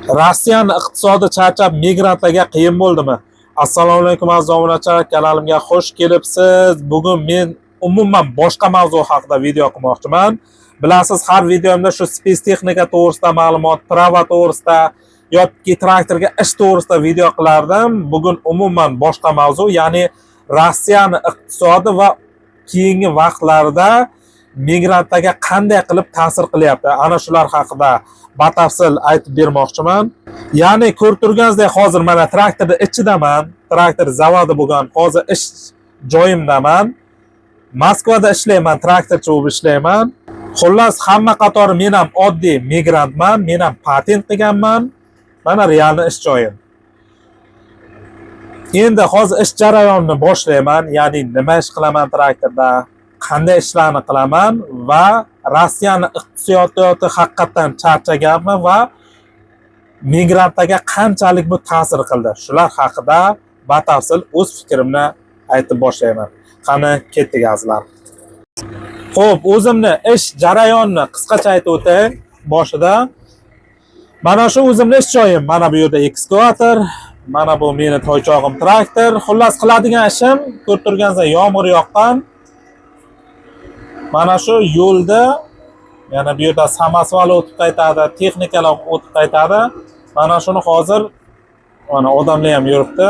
Rossiyani iqtisodi charchab migrantlarga qiyin bo'ldimi? Assalomu alaykum aziz obunachilar, kanalimga xush kelibsiz. Bugun men umuman boshqa mavzu haqida video qilmoqchiman. Bilasiz, har videomda shu space texnika to'g'risida ma'lumot, prava to'g'risida yoki traktorga ish to'g'risida video qilardim. Bugun umuman boshqa mavzu, ya'ni Rossiyani iqtisodi va keyingi vaqtlarda migrantlarga qanday qilib ta'sir qilyapti, ana shular haqida batafsil aytib bermoqchiman. Ya'ni ko'rib turganingizdek, hozir mana traktorda ichidaman, traktor zavodi bo'lgan, hozir ish joyimdaman. Moskvada ishlayman, traktorchi bo'lib ishlayman. Xullas, hamma qatori men ham oddiy migrantman, men ham patent qilganman. Mana realni ish joyim. Endi hozir ish jarayonini boshlayman, ya'ni nima ish qilaman traktorda, qanday ishlarni qilaman va Rossiyani iqtisodiyoti haqiqatan charchaganmi va migrantlarga qanchalik bu ta'sir qildi, shular haqida batafsil o'z fikrimni aytib boshlayman. Qani ketdik azizlar. Xo'p, o'zimni ish jarayonini qisqacha aytib o'tay. Boshida mana shu o'zimni ish joyim, mana bu yerda ekskavator, mana bu meni toychog'im traktor. Xullas, qiladigan ishim, ko'rib turganingizdek, yomg'ir yoqqan. Mana shu yo'lda, yana bu yerda samasval o'tib qaytadi, texnikalar o'tib qaytadi. Mana shuni hozir mana odamlar ham yuribdi.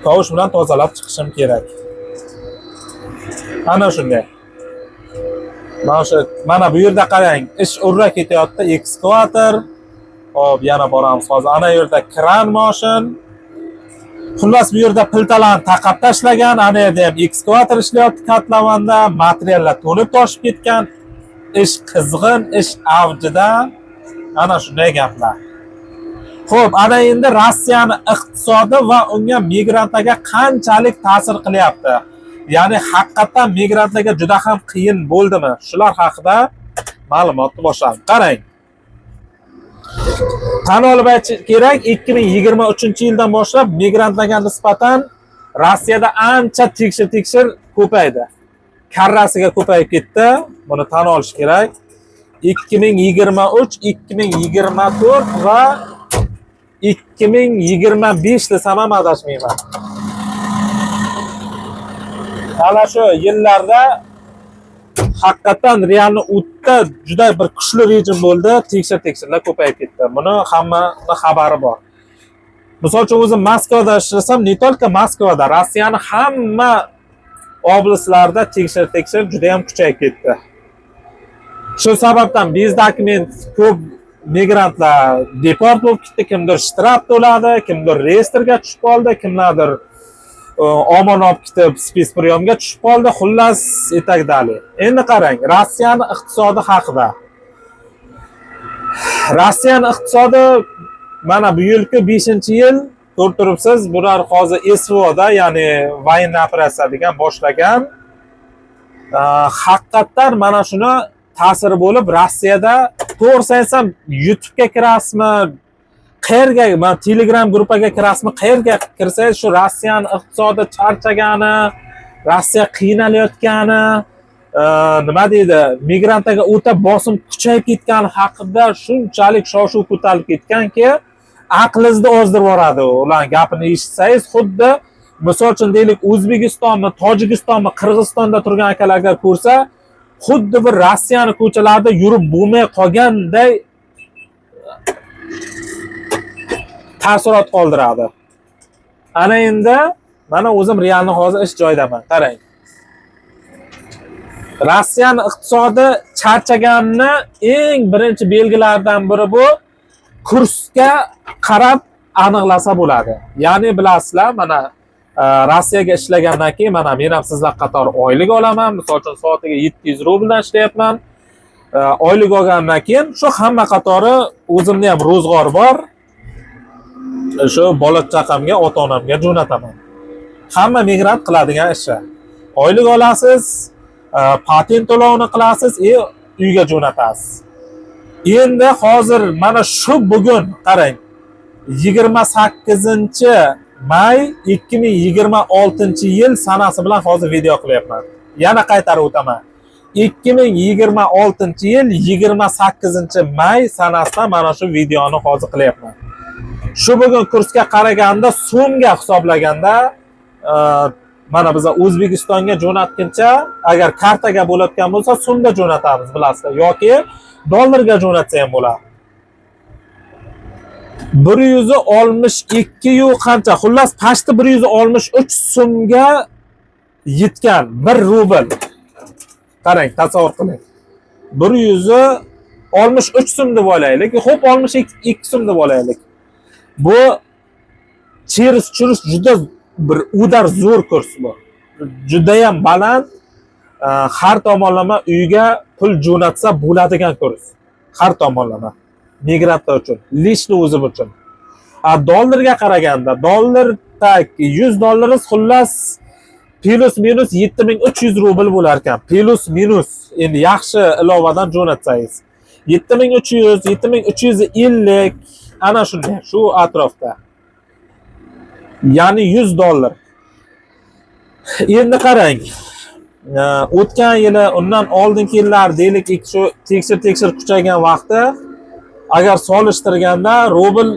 Kavush bilan tozalab chiqishim kerak. Ana shunday. Mana bu yerda qarang, ish urra ketyapti, ekskavator. Hop, yana boramiz hozir. Ana yerda kran mashin. Xullas, bu yerda piltalarni taqab tashlagan, ana yerda ham ekskavator ishlayapti katlamanda, materiallar to'lib toshib ketgan. Ish qizg'in, ish avjida. Ana shunday gaplar. Xo'p, ana endi Rossiyani iqtisodi va unga migrantlarga qanchalik ta'sir qilyapti? Ya'ni haqiqatan migrantlarga juda ham qiyin bo'ldimi? Shular haqida ma'lumotni boshlaymiz. Qarang. Tan olib aytish kerak, 2023-yildan boshlab migrantlarga nisbatan Rossiyada ancha tekshir ko'paydi. Karrasiga ko'payib ketdi. Buni tan olish kerak. 2023, 2024 va 2025 desam ham adashmayman. Ana shu yillarda haqiqatan realni o'tda juda bir kuchli rejim bo'ldi, tekshirlar ko'payib ketdi. Buni hammaning xabari bor. Misol uchun o'zim Moskvada ishlasam, ne только Moskvada, Rossiyani hamma oblastlarda tekshir juda ham kuchayib ketdi. Shu sababdan dokument ko'p migrantlar deport bo'lib ketdi, kimdir shtraf to'ladi, kimdir reyestrga tushib qoldi, kimlardir omon olib ketib space priyomga tushib qoldi. Xullas, etakdali. Endi qarang, Rossiyani iqtisodi haqida. Rossiyani iqtisodi mana bu yilki 5-yil ko'rib turibsiz, bular hozir SVOda, ya'ni voyenniy operatsiya degan boshlagan. Haqiqatan mana shuni ta'siri bo'lib, Rossiyada to'g'risini aytsam, YouTube'ga kirasizmi, qayerga, men Telegram gruppaga kirasizmi, qayerga kirsangiz shu Rossiyani iqtisodi charchagani, Rossiya qiynalayotgani, nima deydi, migrantlarga o'ta bosim kuchayib ketgani haqida shunchalik shov-shuv ko'tarilib ketganki, aqlingizda ozdirib yuboradi. Ular gapini eshitsangiz, xuddi misol uchun deylik, O'zbekistonmi, Tojikistonmi, Qirg'izistonda turgan akalarga ko'rsa, xuddi bir Rossiyani ko'chalarida yurib bo'lmay qolganday taassurot qoldiradi. Ana endi mana o'zim realni hozir ish joyidaman. Qarang. Rossiyani iqtisodi charchaganini eng birinchi belgilaridan biri bu kursga qarab aniqlasa bo'ladi. Ya'ni bilasizlar, mana Rossiyaga ishlagandan keyin mana men ham sizlar qator oylik olaman. Misol uchun soatiga 700 rubldan ishlayapman. Oylik olgandan keyin shu hamma qatori o'zimning ham ro'zg'or bor. Shu bola chaqamga, ota-onamga jo'nataman. Hamma migrant qiladigan ishi. Oylik olasiz, patent to'lovini qilasiz, uyga jo'natasiz. Endi hozir mana shu bugun qarang, 28-may 2026-yil sanasi bilan hozir video qilyapman. Yana qaytarib o'taman. 2026-yil 28-may sanasidan mana shu videoni hozir qilyapman. Shu bugun kursga qaraganda so'mga hisoblaganda mana biz O'zbekistonga jo'natguncha agar kartaga bo'layotgan bo'lsa so'mda jo'natamiz bilasizlar yoki dollarga jo'natsa ham bo'ladi. 162 yu qancha? Xullas pashti 163 so'mga yetgan 1 rubl. Qarang, tasavvur qiling. 163 so'm deb olaylik. Xo'p, 62 so'm deb olaylik. Bu cheris juda bir udar zo'r kurs bu. Juda ham baland, har tomonlama uyga pul jo'natsa bo'ladigan kurs. Har tomonlama. Migrantlar uchun, lishni o'zi uchun. Dollarga qaraganda, dollar tak 100 dollaringiz xullas plus minus 7300 rubl bo'lar ekan. Plus minus endi yaxshi ilovadan jo'natsangiz 7300, 7350 ana shunday, shu atrofda. Ya'ni 100 dollar. Endi qarang. O'tgan yili, undan oldingi yillar deylik, shu tekshir kuchaygan vaqtda agar solishtirganda rubl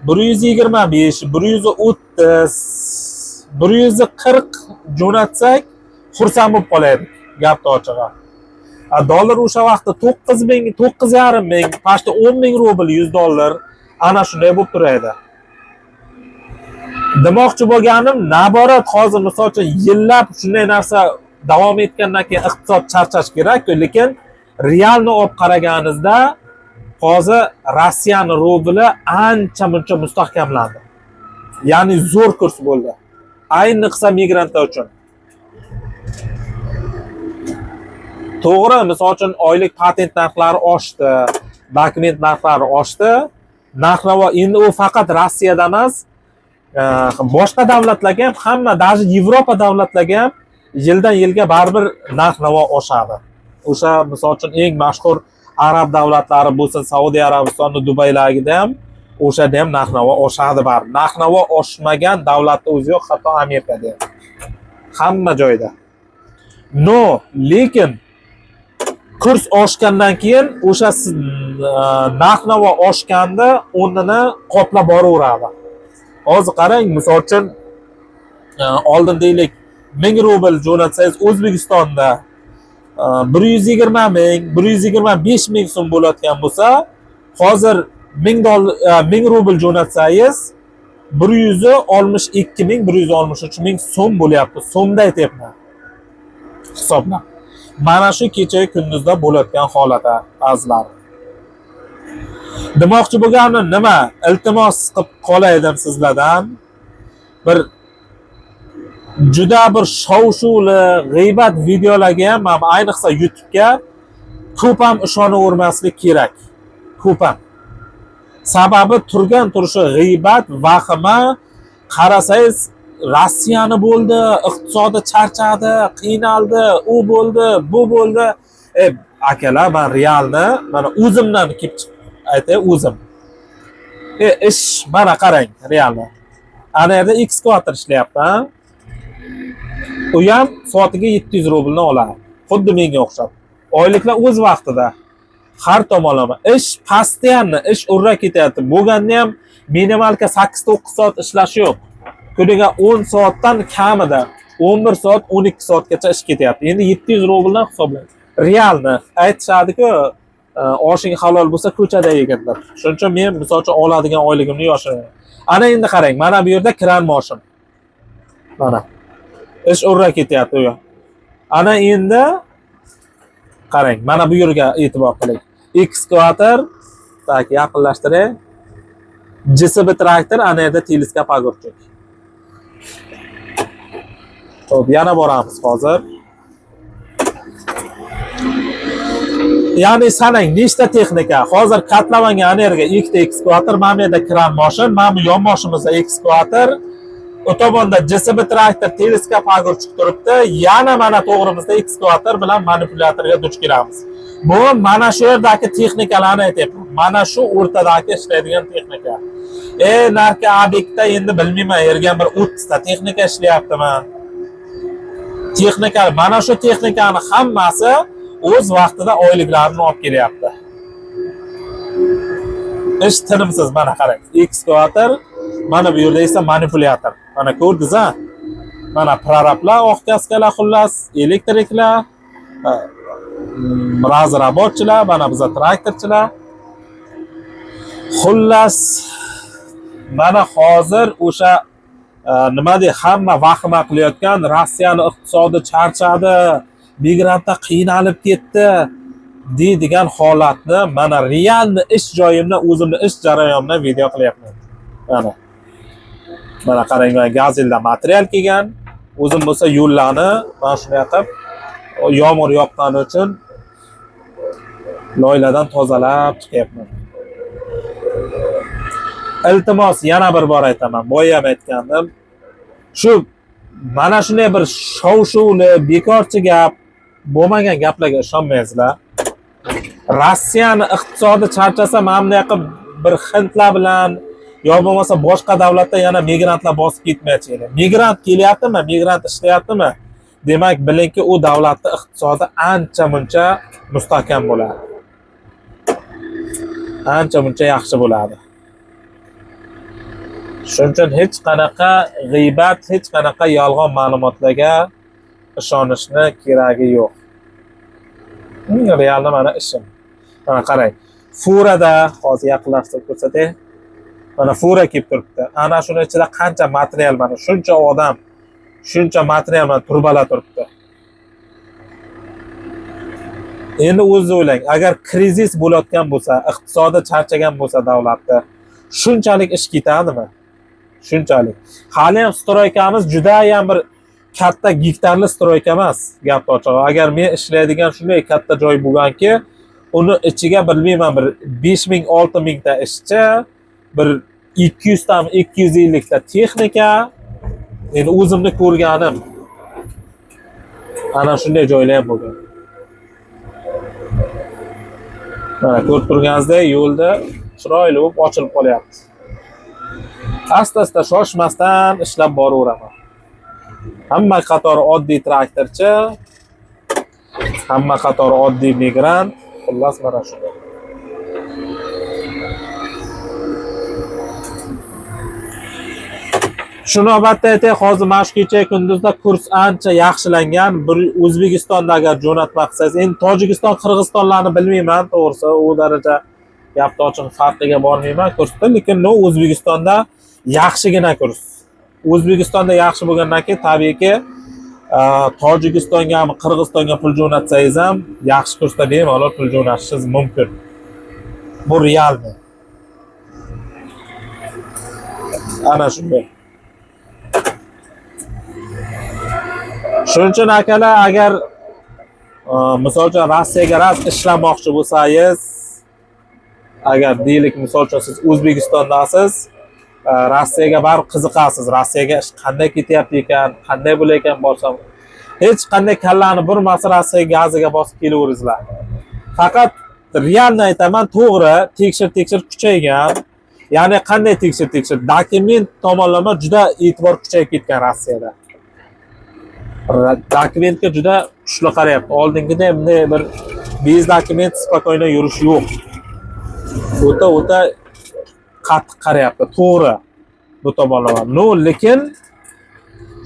125, 130, 140 jo'natsak xursand bo'lib qolaydik, gapni ochig'i. Dollar o'sha vaqtda 9000, 9500, pashti 10000 rubl 100 dollar ana shunday bo'lib turadi. Demoqchi bo'lganim, naborat hozir misol uchun yillab shunday narsa davom etgandan keyin iqtisod charchash kerak, lekin realni olib qaraganingizda hozir Rossiyaning rubli ancha-muncha mustahkamlandi. Ya'ni zo'r kurs bo'ldi. Ayniqsa migrantlar uchun. To'g'ri, misol uchun oylik patent narxlari oshdi, dokument narxlari oshdi. Narx-navo endi u faqat Rossiyada emas, boshqa davlatlarga ham, hamma, даже Yevropa davlatlarga ham yildan yilga baribir narx-navo oshadi. O'sha misol uchun eng mashhur arab davlatlari bo'lsin, Saudiya Arabistoni, Dubaylarida ham o'shada ham narx-navo oshadi baribir. Narx-navo oshmagan davlatda o'zi yo'q, hatto Amerikada ham. Hamma joyda. No, lekin kurs oshgandan keyin o'sha narx-navo oshganda o'rnini qoplab boraveradi. Hozir qarang, misol uchun oldin deylik 1000 rubl jo'natsangiz O'zbekistonda 120 ming, 125 ming so'm bo'layotgan bo'lsa, hozir 1000 rubl jo'natsangiz 162 ming, 163 ming so'm bo'lyapti. So'mda aytyapman. Hisoblab. Mana shu kecha kunduzda bo'layotgan holata ba'zilar. Demoqchi bo'lganim nima? Iltimos qilib qolay edim sizlardan. Bir juda bir shov-shuvli g'iybat videolarga ham, ayniqsa YouTube'ga ko'p ham ishonavermaslik kerak. Ko'p ham. Sababi turgan turishi g'iybat, vahima, qarasangiz Rossiyani bo'ldi, iqtisodi charchadi, qiynaldi, u bo'ldi, bu bo'ldi. Akalar, men realni mana o'zimdan kelib aytay, o'zim. Ish mana qarang, realni. Ana yerda ekskavator ishlayapti, u ham soatiga 700 rublni oladi. Xuddi menga o'xshab. Oyliklar o'z vaqtida. Har tomonlama ish postoyanni ish urra ketyapti. Bo'lganda ham minimalka 8-9 soat ishlash yo'q. Kuniga 10 soatdan kamida 11 soat, 12 soatgacha ish ketyapti. Endi 700 rubldan hisoblang. Realni aytishadi-ku, oshing halol bo'lsa ko'chada yeganlar. Shuning uchun men misol uchun oladigan oyligimni yoshiraman. Ana endi qarang, mana bu yerda kran moshim. Mana ish urra ketyapti u. Ana endi qarang, mana bu yerga e'tibor qiling. Ekskavator, tak yaqinlashtiray. JSB traktor, ana yerda teleskop og'irchik. Xo'p, yana boramiz hozir. Ya'ni sanang nechta texnika. Hozir katlavanga ana yerga ikkita ekskavator, mana bu yerda kran moshin, mana bu yon moshimizda ekskavator, o tomonda JSB traktor, teleskop og'irchik turibdi. Yana mana to'g'rimizda ekskavator bilan manipulyatorga duch kelamiz. Bu mana shu yerdagi texnikalarni aytyapman. Mana shu o'rtadagi ishlaydigan texnika. Narka obyektda endi bilmayman, yerga bir 30 ta texnika ishlayaptimi? Texnika, mana shu texnikani hammasi o'z vaqtida oyliklarini olib kelyapti. Ish tinimsiz, mana qarang. Ekskavator, mana bu yerda esa manipulyator. Mana ko'rdingiz-a? Mana prorablar, oqkaskalar, xullas, elektriklar, razrabotchilar, mana biz traktorchilar. Xullas, mana hozir o'sha nima dey, hamma vahima qilayotgan Rossiyani iqtisodi charchadi, migrantlar qiynalib ketdi deydigan holatni mana realni ish joyimda, o'zimni ish jarayonimda video qilyapman. Mana qarang, men gazelda material kelgan, o'zim bo'lsa yo'llarni mana shunday qilib yomg'ir yoqqani uchun loyladan tozalab chiqyapman. Iltimos, yana bir bor aytaman, boya ham aytgandim. Shu mana shunday bir shov-shuvli, bekorchi gap, bo'lmagan gaplarga ishonmaysizlar. Rossiyani iqtisodi charchasa, mana bunday qilib bir hindlar bilan yo bo'lmasa boshqa davlatda yana migrantlar bosib ketmaydi. Migrant kelyaptimi, migrant ishlayaptimi? Demak, bilingki, u davlatning iqtisodi ancha-muncha mustahkam bo'ladi. Ancha-muncha yaxshi bo'ladi. Shuning uchun hech qanaqa g'iybat, hech qanaqa yolg'on ma'lumotlarga ishonishni keragi yo'q. Realni mana ishim. Mana qarang. Furada hozir yaqinlashtirib ko'rsatay. Mana fura kelib turibdi. Ana shuni ichida qancha material, mana shuncha odam, shuncha material bilan turbalar turibdi. Endi o'zingiz o'ylang, agar krizis bo'layotgan bo'lsa, iqtisodi charchagan bo'lsa davlatda, shunchalik ish ketadimi? Shunchalik. Hali ham stroykamiz juda ham bir katta gektarli stroyka emas, gap ochig'i. Agar men ishlaydigan shunday katta joy bo'lganki, uni ichiga bilmayman bir 5000, 6000 ta ishchi, bir 200 ta, 250 ta texnika, endi o'zimni ko'rganim. Ana shunday joylar ham bo'lgan. Mana ko'rib turganingizdek, yo'lda chiroyli bo'lib ochilib qolyapti. Asta-asta shoshmasdan ishlab boraveraman. Hamma qatori oddiy traktorchi, hamma qatori oddiy migrant, xullas mana shunday. Shuni navbatda aytay, hozir mana shu kecha kunduzda kurs ancha yaxshilangan. Bir O'zbekistonda agar jo'natmoqsangiz, endi Tojikiston, Qirg'izistonlarni bilmayman, to'g'risi, u daraja gapni ochib farqiga bormayman kursda, lekin no O'zbekistonda yaxshigina kurs. O'zbekistonda yaxshi bo'lgandan keyin tabiiyki Tojikistonga ham, Qirg'izistonga pul jo'natsangiz ham yaxshi kursda bemalol pul jo'natishingiz mumkin. Bu realmi. Ana shunday. Shuning uchun akalar, agar misol uchun Rossiyaga ishlamoqchi bo'lsangiz, agar deylik misol uchun siz O'zbekistondasiz, Rossiyaga barib qiziqasiz, Rossiyaga ish qanday ketyapti ekan, qanday bo'lar ekan borsam, hech qanday kallani burmasa Rossiya gaziga bosib kelaveringizlar. Faqat realni aytaman, to'g'ri, tekshir kuchaygan. Ya'ni qanday tekshir? Dokument tomonlama juda e'tibor kuchayib ketgan Rossiyada. Dokumentga juda kuchli qarayapti. Oldingida bunday bir bez dokument spokойно yurish yo'q. O'ta qattiq qarayapti, to'g'ri bu tomonlama. No, lekin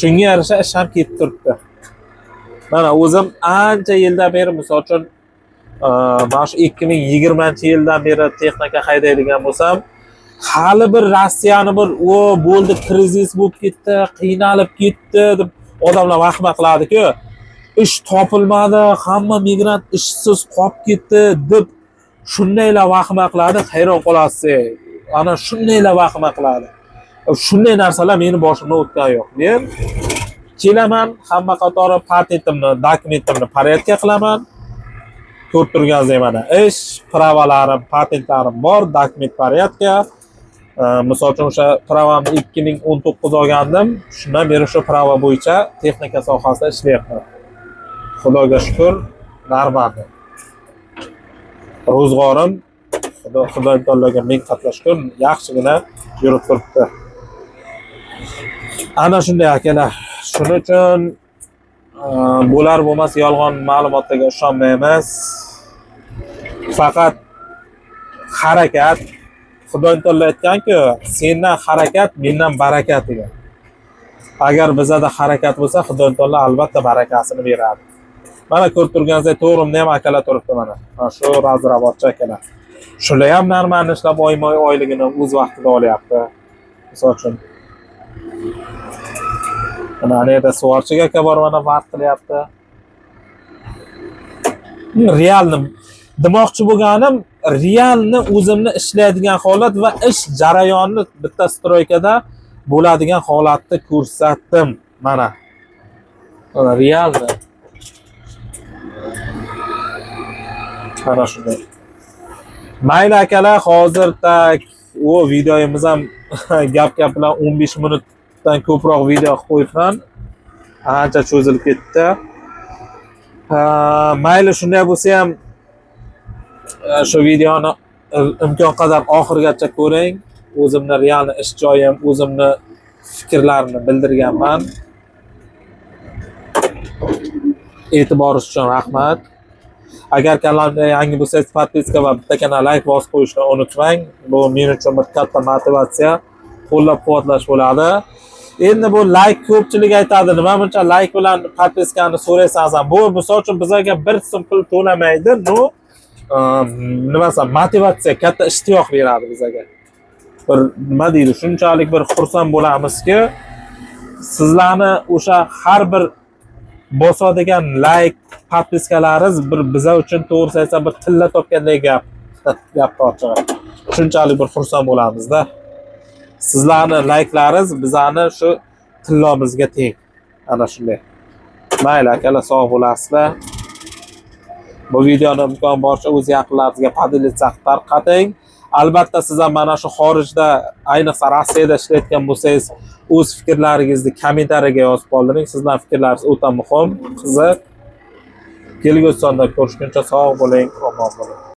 shunga yarasha ish ham ketib turibdi. Mana o'zim ancha yildan beri, misol uchun, mana shu 2020-yildan beri texnika haydaydigan bo'lsam, hali bir Rossiyani bir bo'ldi, krizis bo'lib ketdi, qiynalib ketdi deb odamlar vahima qiladi-ku, ish topilmadi, hamma migrant ishsiz qolib ketdi deb shundaylar vahima qiladi, hayron qolasiz. Ana shundaylar vahima qiladi. Shunday narsalar meni boshimdan o'tgani yo'q. Men kelaman, hamma qatori patentimni, dokumentimni pariyatga qilaman. Ko'rib turganingizdek mana ish, pravalarim, patentlarim bor, dokument pariyatga. Misol uchun o'sha pravamni 2019 olgandim. Shundan beri shu prava bo'yicha texnika sohasida ishlayapman. Xudoga shukr, normal. Ro'zg'orim Xudo taologa ming qatla shukr, yaxshigina yurib turibdi. Ana shunday akalar. Shuning uchun Bo'lar bo'lmas yolg'on ma'lumotlarga ishonmaymiz. Faqat harakat, Xudo taolo aytgan-ku, sendan harakat, mendan barakat degan. Agar bizada harakat bo'lsa, Xudo taolo albatta barakasini beradi. Mana ko'rib turganingizdek, to'g'rimni ham akalar turibdi mana. Shu razravodchi akalar. Shular ham normalni ishlab oymoy oyligini o'z vaqtida olyapti. Misol uchun mana yerda suvarchiga aka bor, mana vaqt qilyapti. Realni demoqchi bo'lganim, realni o'zimni ishlaydigan holat va ish jarayonini bitta stroykada bo'ladigan holatni ko'rsatdim. Mana realni. Mana shunday. Mayli akalar, hozir tak videomiz ham gap bilan 15 minutdan ko'proq video qilib qo'yibman. Ancha cho'zilib ketdi. Mayli, shunday bo'lsa ham shu videoni imkon qadar oxirigacha ko'ring. O'zimni realni ish joyim, o'zimni fikrlarimni bildirganman. E'tiboringiz uchun rahmat. Agar kanalimga yangi bo'lsangiz, podpiska va bitta kanal like bosib qo'yishni unutmang. Bu men uchun bir katta motivatsiya, qo'llab-quvvatlash bo'ladi. Endi bu like ko'pchilik aytadi, nima buncha like bilan podpiskani so'raysiz ham. Bu misol uchun bizga bir so'm pul to'lamaydi. Bu nimasi motivatsiya, katta ishtiyoq beradi bizga. Bir nima deydi, shunchalik bir xursand bo'lamizki, sizlarni o'sha har bir bosadigan like, podpiskalaringiz bir biza uchun to'g'ri aytsam bir tilla topgandek gap torchig'i. Shunchalik bir xursand bo'lamizda. Sizlarni layklaringiz bizani shu tillomizga teng. Ana shunday. Mayli akalar, sog' bo'lasizlar. Bu videoni imkon boricha o'z yaqinlaringizga podelitsiya tarqating. Albatta siz ham mana shu xorijda, ayniqsa Rossiyada ishlayotgan bo'lsangiz, o'z fikrlaringizni kommentariyaga yozib qoldiring. Sizlarning fikrlaringiz o'ta muhim, qiziq. Kelgusi sonda ko'rishguncha sog' bo'ling, omon bo'ling.